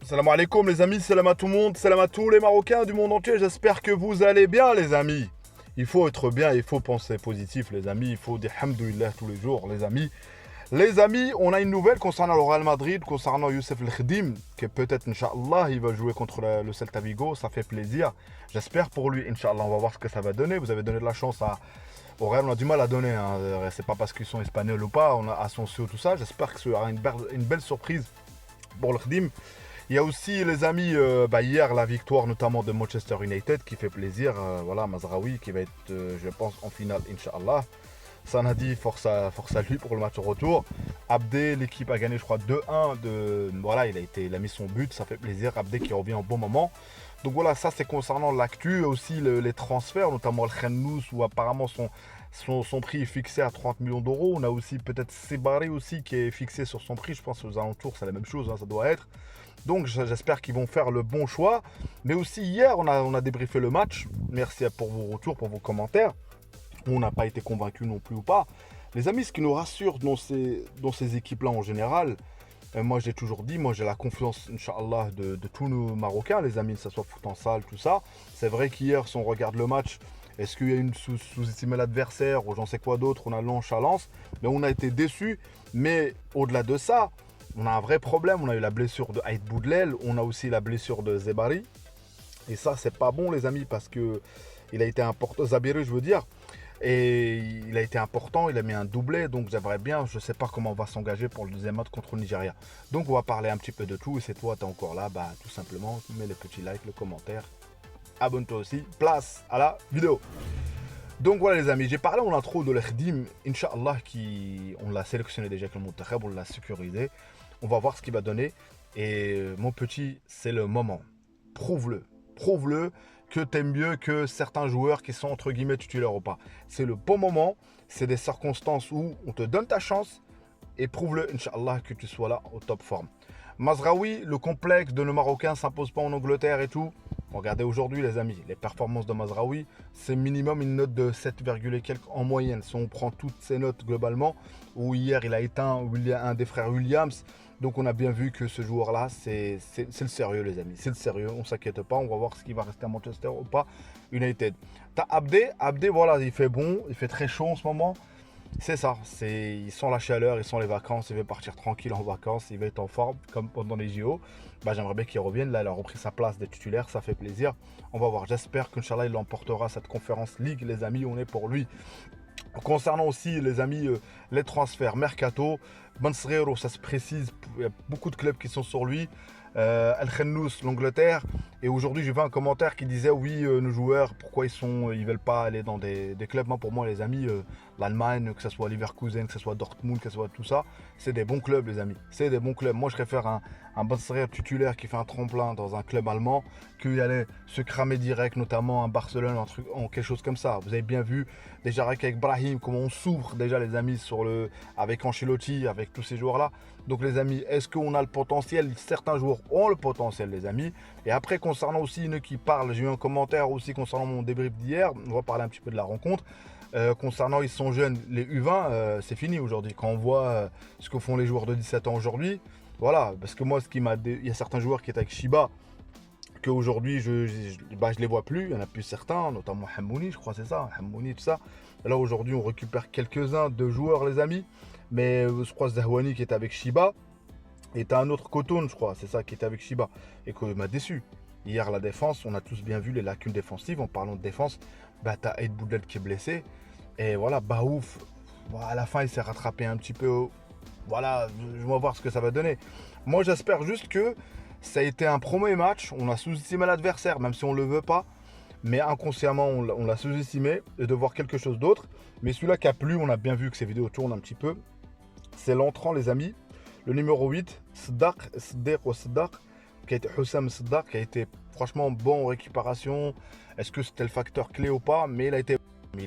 Salam alaikum les amis, salam à tout le monde, salam à tous les Marocains du monde entier, j'espère que vous allez bien les amis. Il faut être bien, il faut penser positif les amis, il faut dire hamdouillah tous les jours les amis. Les amis, on a une nouvelle concernant le Real Madrid, concernant Youssef El Khedim, qui peut-être, Inch'Allah, il va jouer contre le Celta Vigo, ça fait plaisir. J'espère pour lui, Inch'Allah, on va voir ce que ça va donner. Vous avez donné de la chance au Real, on a du mal à donner, hein. C'est pas parce qu'ils sont espagnols ou pas, on a Asensio, tout ça. J'espère que ce sera une belle surprise pour le Khedim. Il y a aussi les amis, hier la victoire notamment de Manchester United qui fait plaisir. Voilà, Mazraoui qui va être, je pense, en finale, Inch'Allah. Sanadi, force à lui pour le match retour. Abdé, l'équipe a gagné, je crois, 2-1. Voilà, il a mis son but, ça fait plaisir. Abdé qui revient au bon moment. Donc voilà, ça c'est concernant l'actu. Aussi les transferts, notamment le Khenous, où apparemment son prix est fixé à 30 millions d'euros. On a aussi peut-être Sebari aussi qui est fixé sur son prix. Je pense aux alentours, c'est la même chose, hein, ça doit être. Donc j'espère qu'ils vont faire le bon choix. Mais aussi hier, on a débriefé le match. Merci pour vos retours, pour vos commentaires. On n'a pas été convaincus non plus ou pas. Les amis, ce qui nous rassure dans ces équipes-là en général, moi j'ai toujours dit, moi j'ai la confiance, Inch'Allah, de tous nos Marocains, les amis, que ce soit foot en salle, tout ça. C'est vrai qu'hier, si on regarde le match, est-ce qu'il y a une sous-estimé l'adversaire ou j'en sais quoi d'autre, on a nonchalance, mais on a été déçus. Mais au-delà de ça, on a un vrai problème. On a eu la blessure de Aït Boudlel, on a aussi la blessure de Zebari. Et ça, c'est pas bon, les amis, parce que il a été important, Zabiri, je veux dire. Et il a été important, il a mis un doublé, donc j'aimerais bien, je sais pas comment on va s'engager pour le deuxième match contre le Nigeria. Donc on va parler un petit peu de tout, et c'est toi, tu es encore là, bah tout simplement, tu mets les petits likes, le commentaire, abonne-toi aussi, place à la vidéo. Donc voilà les amis, j'ai parlé en intro de l'Khdim, Inch'Allah, on l'a sélectionné déjà avec le Montakheb, on l'a sécurisé, on va voir ce qu'il va donner, et mon petit, c'est le moment, prouve-le, que t'aimes mieux que certains joueurs qui sont entre guillemets titulaires ou pas. C'est le bon moment, c'est des circonstances où on te donne ta chance et prouve-le, Inch'Allah, que tu sois là au top forme. Mazraoui, le complexe de nos Marocains s'impose pas en Angleterre et tout. Regardez aujourd'hui les amis, les performances de Mazraoui, c'est minimum une note de 7, et quelques en moyenne. Si on prend toutes ces notes globalement, où hier il a éteint un des frères Williams, donc on a bien vu que ce joueur-là, c'est le sérieux les amis, c'est le sérieux, on ne s'inquiète pas, on va voir ce qui va rester à Manchester ou pas United. T'as Abdé, voilà, il fait bon, il fait très chaud en ce moment. C'est ça, ils sont la chaleur, ils sont les vacances, il veut partir tranquille en vacances, il veut être en forme comme pendant les JO. Bah, j'aimerais bien qu'il revienne, là il a repris sa place des titulaires, ça fait plaisir. On va voir, j'espère qu'Inch'Allah il emportera cette conférence League les amis, on est pour lui. Concernant aussi les amis, les transferts Mercato, Bansrero, ça se précise, il y a beaucoup de clubs qui sont sur lui. Al Khennous, l'Angleterre. Et aujourd'hui, j'ai vu un commentaire qui disait oui, nos joueurs, pourquoi ils veulent pas aller dans des clubs. Moi, pour moi, les amis, l'Allemagne, que ce soit Leverkusen, que ce soit Dortmund, que ce soit tout ça, c'est des bons clubs, les amis. C'est des bons clubs. Moi, je préfère un Bansrero titulaire qui fait un tremplin dans un club allemand qu'il allait se cramer direct, notamment un Barcelone, un truc, en quelque chose comme ça. Vous avez bien vu déjà avec Brahim, comment on souffre déjà, les amis, avec Ancelotti, avec tous ces joueurs-là. Donc les amis, est-ce qu'on a le potentiel? Certains joueurs ont le potentiel les amis. Et après concernant aussi une qui parle, j'ai eu un commentaire aussi concernant mon débrief d'hier, on va parler un petit peu de la rencontre. Concernant ils sont jeunes, les U20, c'est fini aujourd'hui. Quand on voit ce que font les joueurs de 17 ans aujourd'hui, voilà, parce que moi il y a certains joueurs qui étaient avec Shiba, qu'aujourd'hui je les vois plus, il y en a plus certains, notamment Hammouni, je crois c'est ça, Hammouni, tout ça. Et là aujourd'hui on récupère quelques-uns de joueurs les amis, mais je crois Zahwani qui est avec Shiba, et t'as un autre Coton, je crois, c'est ça, qui était avec Shiba, et qui m'a déçu. Hier la défense, on a tous bien vu les lacunes défensives, en parlant de défense, bah t'as Aït Boudel qui est blessé, et voilà, Baouf, à la fin il s'est rattrapé un petit peu, voilà, je vais voir ce que ça va donner. Moi j'espère juste que ça a été un premier match, on a sous-estimé l'adversaire, même si on ne le veut pas, mais inconsciemment on l'a sous-estimé, et de voir quelque chose d'autre. Mais celui-là qui a plu, on a bien vu que ces vidéos tournent un petit peu, c'est l'entrant les amis, le numéro 8, Sdaq, qui a été Hussam Sdaq, qui a été franchement bon en récupération. Est-ce que c'était le facteur clé ou pas? Mais il a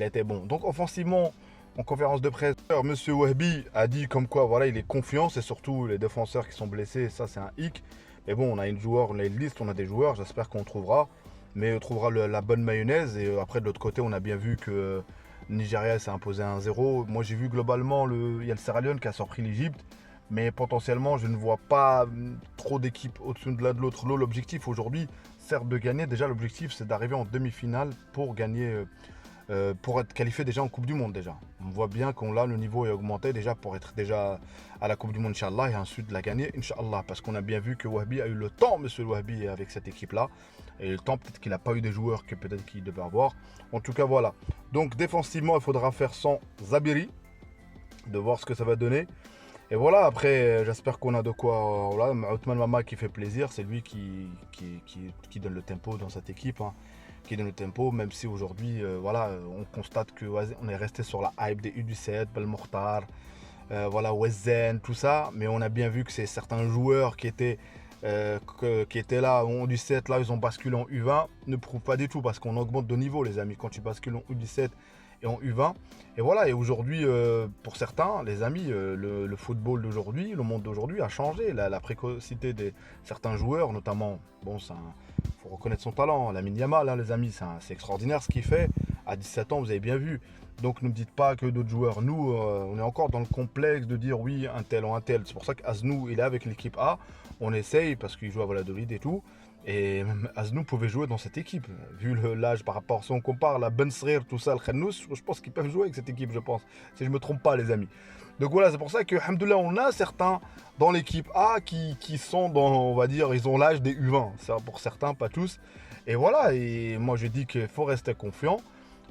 été bon. Donc offensivement, en conférence de presse, Monsieur Wahbi a dit comme quoi voilà, il est confiant, c'est surtout les défenseurs qui sont blessés, ça c'est un hic. Mais bon, on a on a une liste, on a des joueurs, j'espère qu'on trouvera. Mais on trouvera la bonne mayonnaise. Et après, de l'autre côté, on a bien vu que Nigeria s'est imposé 1-0. Moi, j'ai vu globalement, il y a le Sierra Leone qui a surpris l'Égypte. Mais potentiellement, je ne vois pas trop d'équipes au-dessus de l'un de l'autre. L'objectif aujourd'hui, certes de gagner, déjà l'objectif c'est d'arriver en demi-finale pour gagner, pour être qualifié déjà en Coupe du Monde déjà. On voit bien qu'on là, le niveau est augmenté déjà pour être déjà à la Coupe du Monde, Inch'Allah, et ensuite de la gagner, Inch'Allah. Parce qu'on a bien vu que Wahbi a eu le temps, monsieur Wahbi, avec cette équipe-là. Et le temps, peut-être qu'il n'a pas eu des joueurs que peut-être qu'il devait avoir. En tout cas, voilà. Donc défensivement, il faudra faire sans Zabiri, de voir ce que ça va donner. Et voilà, après, j'espère qu'on a de quoi. Voilà, Othman Mama qui fait plaisir, c'est lui qui donne le tempo dans cette équipe. Hein, qui donne le tempo, même si aujourd'hui, voilà, on constate qu'on est resté sur la hype des U17, Belmokhtar, voilà, Wezen, tout ça. Mais on a bien vu que c'est certains joueurs qui étaient là en U17, là, ils ont basculé en U20, ne prouvent pas du tout parce qu'on augmente de niveau, les amis, quand tu bascules en U17 et en U20. Et voilà, et aujourd'hui, pour certains, les amis, le football d'aujourd'hui, le monde d'aujourd'hui a changé. La précocité de certains joueurs, notamment, bon, faut reconnaître son talent, Lamine Yamal, hein, les amis, c'est extraordinaire ce qu'il fait. À 17 ans, vous avez bien vu. Donc ne me dites pas que d'autres joueurs, nous, on est encore dans le complexe de dire oui, un tel ou un tel. C'est pour ça qu'Aznou, il est avec l'équipe A. On essaye parce qu'il joue à Valladolid et tout. Et même Aznou pouvait jouer dans cette équipe. Vu l'âge par rapport, si on compare la Ben Srir, tout ça, le Khannous, je pense qu'ils peuvent jouer avec cette équipe, je pense. Si je ne me trompe pas, les amis. Donc voilà, c'est pour ça que, alhamdoulilah, on a certains dans l'équipe A qui sont dans, on va dire, ils ont l'âge des U20. Ça, pour certains, pas tous. Et voilà, et moi je dis qu'il faut rester confiant.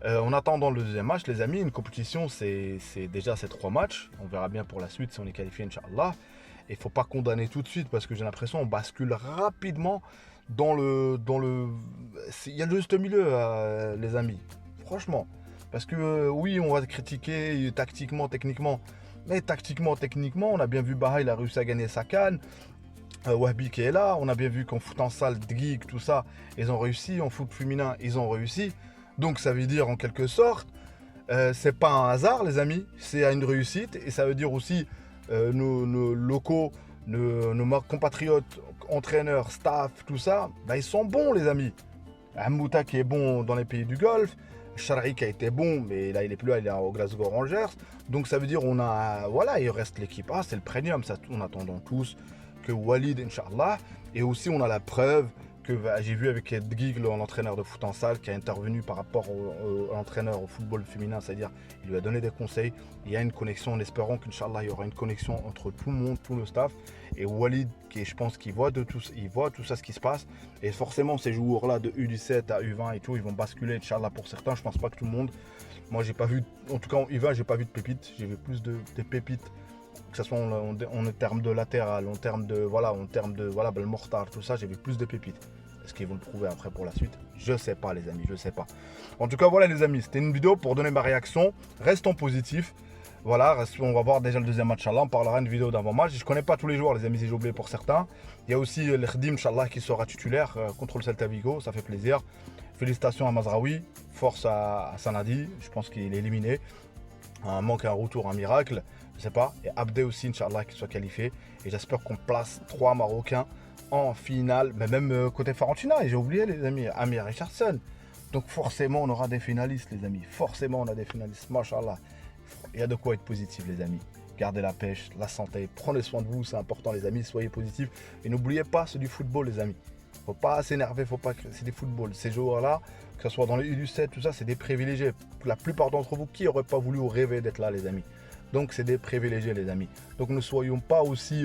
En attendant le deuxième match, les amis, une compétition, c'est déjà ces 3 matchs. On verra bien pour la suite si on est qualifié, Inch'Allah. Et il ne faut pas condamner tout de suite parce que j'ai l'impression qu'on bascule rapidement dans le... Il y a le juste milieu, les amis. Franchement. Parce que oui, on va critiquer tactiquement, techniquement. Mais tactiquement, techniquement, on a bien vu Bahia, il a réussi à gagner sa canne. Wahbi qui est là. On a bien vu qu'en foot en salle, Dgig, tout ça, ils ont réussi. En foot féminin, ils ont réussi. Donc ça veut dire en quelque sorte, c'est pas un hasard, les amis. C'est une réussite. Et ça veut dire aussi nos locaux, nos compatriotes, entraîneurs, staff, tout ça, bah, ils sont bons, les amis. Hamouta qui est bon dans les pays du Golfe, Shar'i qui a été bon, mais là il est plus là, il est au Glasgow Rangers. Donc ça veut dire on a, voilà, il reste l'équipe A, c'est le premium, ça on attendant tous que Walid, Inch'Allah. Et aussi on a la preuve que j'ai vu avec Dgig, l'entraîneur de foot en salle, qui a intervenu par rapport à l'entraîneur au football féminin, c'est-à-dire il lui a donné des conseils. Il y a une connexion, en espérant qu'Inch'Allah il y aura une connexion entre tout le monde, tout le staff. Et Walid, qui je pense qu'il voit tout ça ce qui se passe. Et forcément ces joueurs-là de U17 à U20 et tout, ils vont basculer, Inch'Allah, pour certains. Je pense pas que tout le monde. Moi j'ai pas vu, en tout cas en U20, j'ai pas vu de pépites. J'ai vu plus de pépites, que ce soit en termes de latéral, en termes de voilà, Belmokhtar, tout ça, j'ai vu plus de pépites. Est-ce qu'ils vont le prouver après pour la suite? Je sais pas, les amis, je sais pas. En tout cas, voilà, les amis, c'était une vidéo pour donner ma réaction. Restons positifs. Voilà, on va voir déjà le deuxième match, Inch'Allah. On parlera une vidéo d'avant-match. Je connais pas tous les joueurs, les amis, si j'ai oublié pour certains. Il y a aussi l'Khdim, Inch'Allah, qui sera titulaire contre le Celta Vigo. Ça fait plaisir. Félicitations à Mazraoui. Force à Sanadi. Je pense qu'il est éliminé. Un manque, un retour, un miracle. Je sais pas. Et Abdé aussi, Inch'Allah, qui soit qualifié. Et j'espère qu'on place 3 Marocains en finale. Mais même côté Fiorentina, et j'ai oublié, les amis, Amir Richardson. Donc forcément, on aura des finalistes, les amis. Forcément, on a des finalistes. Machallah. Il y a de quoi être positif, les amis. Gardez la pêche, la santé. Prenez soin de vous, c'est important, les amis. Soyez positifs. Et n'oubliez pas, c'est du football, les amis. Faut pas s'énerver, faut pas. C'est du football. Ces joueurs-là, que ce soit dans les U17, tout ça, c'est des privilégiés. La plupart d'entre vous, qui n'aurait pas voulu ou rêvé d'être là, les amis? Donc, c'est des privilégiés, les amis. Donc, ne soyons pas aussi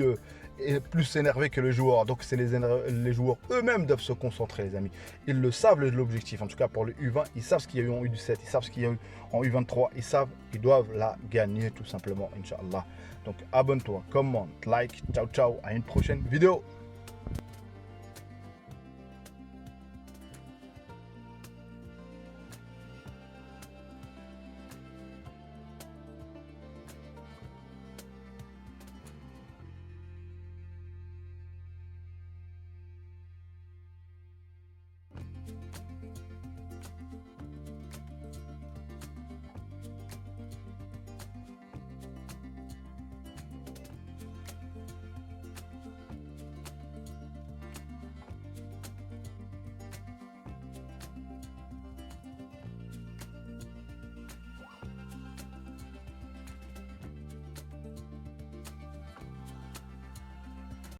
plus énervés que les joueurs. Donc, c'est les joueurs eux-mêmes doivent se concentrer, les amis. Ils le savent, l'objectif. En tout cas, pour le U20, ils savent ce qu'il y a eu en U17, ils savent ce qu'il y a eu en U23. Ils savent, ils doivent la gagner, tout simplement, Inch'Allah. Donc, abonne-toi, commente, like. Ciao, ciao. À une prochaine vidéo.